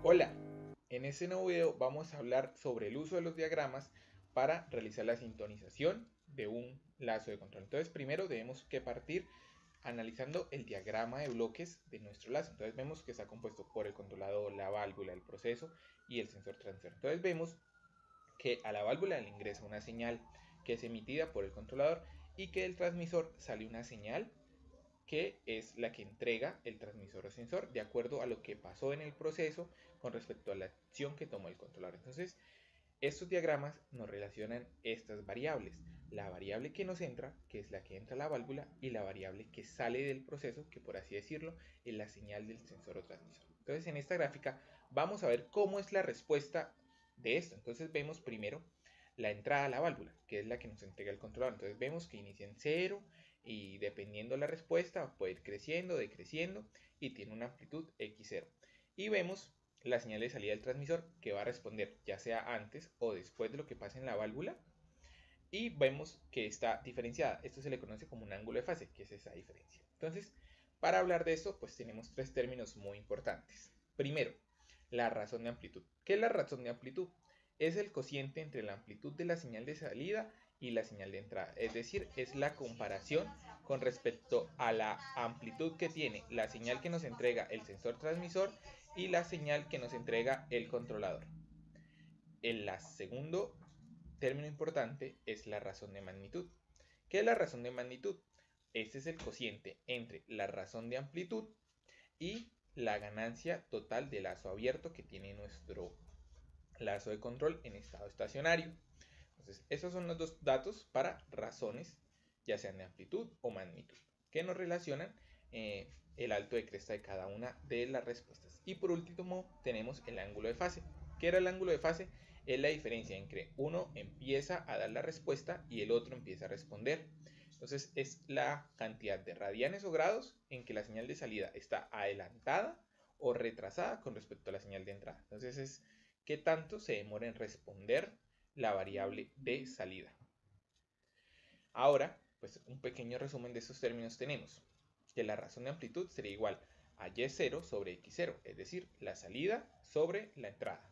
Hola, en este nuevo video vamos a hablar sobre el uso de los diagramas para realizar la sintonización de un lazo de control. Entonces primero debemos que partir analizando el diagrama de bloques de nuestro lazo. Entonces vemos que está compuesto por el controlador, la válvula, el proceso y el sensor transfer. Entonces vemos que a la válvula le ingresa una señal que es emitida por el controlador y que del transmisor sale una señal que es la que entrega el transmisor o sensor de acuerdo a lo que pasó en el proceso con respecto a la acción que tomó el controlador. Entonces, estos diagramas nos relacionan estas variables, la variable que nos entra, que es la que entra a la válvula, y la variable que sale del proceso, que por así decirlo, es la señal del sensor o transmisor. Entonces, en esta gráfica vamos a ver cómo es la respuesta de esto. Entonces, vemos primero la entrada a la válvula, que es la que nos entrega el controlador. Entonces, vemos que inicia en 0 y dependiendo la respuesta puede ir creciendo, decreciendo y tiene una amplitud x0. Y vemos la señal de salida del transmisor que va a responder ya sea antes o después de lo que pasa en la válvula y vemos que está diferenciada. Esto se le conoce como un ángulo de fase, que es esa diferencia. Entonces, para hablar de esto, pues tenemos tres términos muy importantes. Primero, la razón de amplitud. ¿Qué es la razón de amplitud? Es el cociente entre la amplitud de la señal de salida y la señal de entrada. Es decir, es la comparación con respecto a la amplitud que tiene la señal que nos entrega el sensor transmisor y la señal que nos entrega el controlador. El segundo término importante es la razón de magnitud. ¿Qué es la razón de magnitud? Este es el cociente entre la razón de amplitud y la ganancia total de lazo abierto que tiene nuestro lazo de control en estado estacionario. Entonces, esos son los dos datos para razones, ya sean de amplitud o magnitud, que nos relacionan el alto de cresta de cada una de las respuestas. Y por último, tenemos el ángulo de fase. ¿Qué era el ángulo de fase? Es la diferencia entre uno empieza a dar la respuesta y el otro empieza a responder. Entonces, es la cantidad de radianes o grados en que la señal de salida está adelantada o retrasada con respecto a la señal de entrada. Entonces, es qué tanto se demora en responder la variable de salida. Ahora, pues un pequeño resumen de estos términos tenemos que la razón de amplitud sería igual a y0 sobre x0, es decir, la salida sobre la entrada.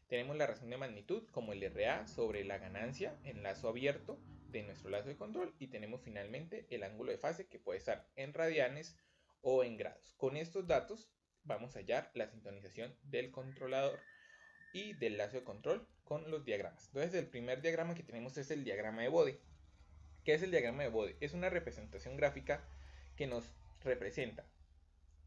Tenemos la razón de magnitud como el RA sobre la ganancia en lazo abierto de nuestro lazo de control y tenemos finalmente el ángulo de fase que puede estar en radianes o en grados. Con estos datos vamos a hallar la sintonización del controlador y del lazo de control con los diagramas. Entonces el primer diagrama que tenemos es el diagrama de Bode. ¿Qué es el diagrama de Bode? Es una representación gráfica que nos representa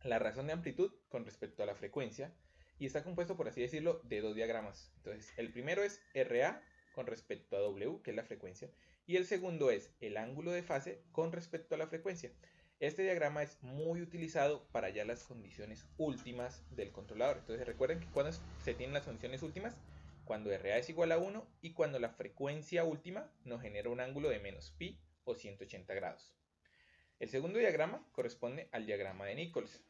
la razón de amplitud con respecto a la frecuencia y está compuesto, por así decirlo, de dos diagramas. Entonces el primero es RA con respecto a W, que es la frecuencia, y el segundo es el ángulo de fase con respecto a la frecuencia. Este diagrama es muy utilizado para hallar las condiciones últimas del controlador. Entonces recuerden que cuando se tienen las condiciones últimas, cuando RA es igual a 1 y cuando la frecuencia última nos genera un ángulo de menos pi o 180 grados. El segundo diagrama corresponde al diagrama de Nichols.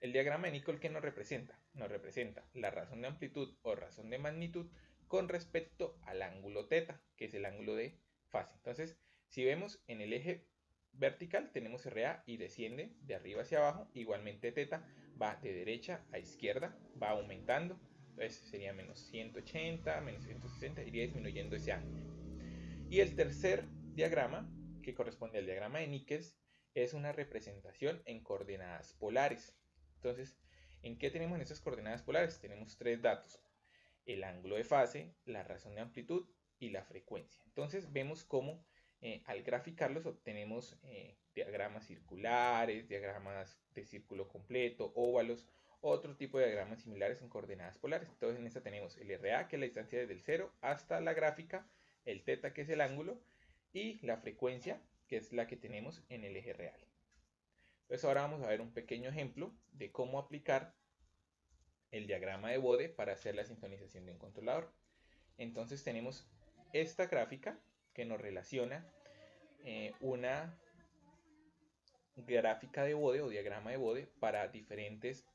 El diagrama de Nichols, ¿qué nos representa? Nos representa la razón de amplitud o razón de magnitud con respecto al ángulo θ, que es el ángulo de fase. Entonces, si vemos en el eje vertical tenemos RA y desciende de arriba hacia abajo, igualmente θ va de derecha a izquierda, va aumentando, entonces sería menos 180, menos 160, iría disminuyendo ese ángulo. Y el tercer diagrama, que corresponde al diagrama de Nichols, es una representación en coordenadas polares. Entonces, ¿en qué tenemos en esas coordenadas polares? Tenemos tres datos: el ángulo de fase, la razón de amplitud y la frecuencia. Entonces, vemos cómo al graficarlos obtenemos diagramas circulares, diagramas de círculo completo, óvalos, otro tipo de diagramas similares en coordenadas polares. Entonces, en esta tenemos el RA, que es la distancia desde el 0 hasta la gráfica, el θ, que es el ángulo, y la frecuencia, que es la que tenemos en el eje real. Entonces ahora vamos a ver un pequeño ejemplo de cómo aplicar el diagrama de Bode para hacer la sintonización de un controlador. Entonces tenemos esta gráfica que nos relaciona una gráfica de Bode o diagrama de Bode para diferentes,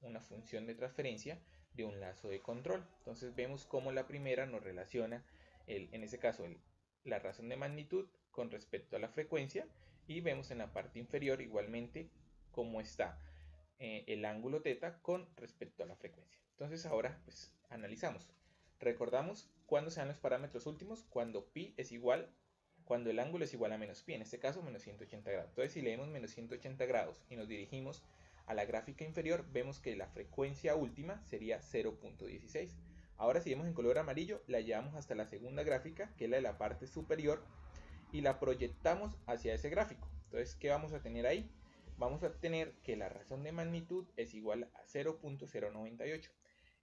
una función de transferencia de un lazo de control. Entonces vemos cómo la primera nos relaciona, en este caso, la razón de magnitud con respecto a la frecuencia, y vemos en la parte inferior igualmente cómo está el ángulo teta con respecto a la frecuencia. Entonces ahora pues analizamos. Recordamos cuándo se dan los parámetros últimos, cuando pi es igual, cuando el ángulo es igual a menos pi, en este caso menos 180 grados. Entonces si leemos menos 180 grados y nos dirigimos a la gráfica inferior, vemos que la frecuencia última sería 0.16. Ahora si vemos en color amarillo, la llevamos hasta la segunda gráfica, que es la de la parte superior, y la proyectamos hacia ese gráfico. Entonces, ¿qué vamos a tener ahí? Vamos a tener que la razón de magnitud es igual a 0.098.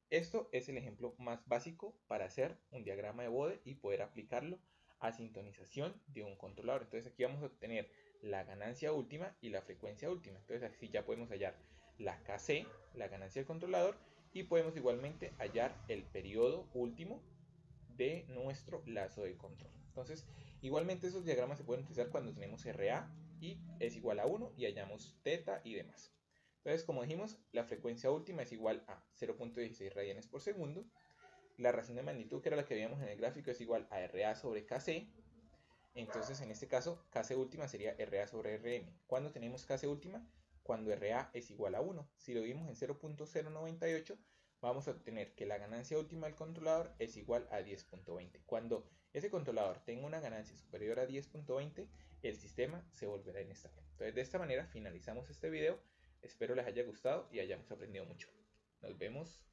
Esto es el ejemplo más básico para hacer un diagrama de Bode y poder aplicarlo a sintonización de un controlador. Entonces aquí vamos a obtener la ganancia última y la frecuencia última. Entonces así ya podemos hallar la KC, la ganancia del controlador, y podemos igualmente hallar el periodo último de nuestro lazo de control. Entonces, igualmente esos diagramas se pueden utilizar cuando tenemos RA y es igual a 1 y hallamos teta y demás. Entonces, como dijimos, la frecuencia última es igual a 0.16 radianes por segundo. La razón de magnitud, que era la que veíamos en el gráfico, es igual a RA sobre KC. Entonces, en este caso, KC última sería RA sobre RM. ¿Cuándo tenemos KC última? Cuando RA es igual a 1. Si lo vimos en 0.098, vamos a obtener que la ganancia última del controlador es igual a 10.20. Cuando ese controlador tenga una ganancia superior a 10.20, el sistema se volverá inestable. Entonces, de esta manera finalizamos este video. Espero les haya gustado y hayamos aprendido mucho. Nos vemos.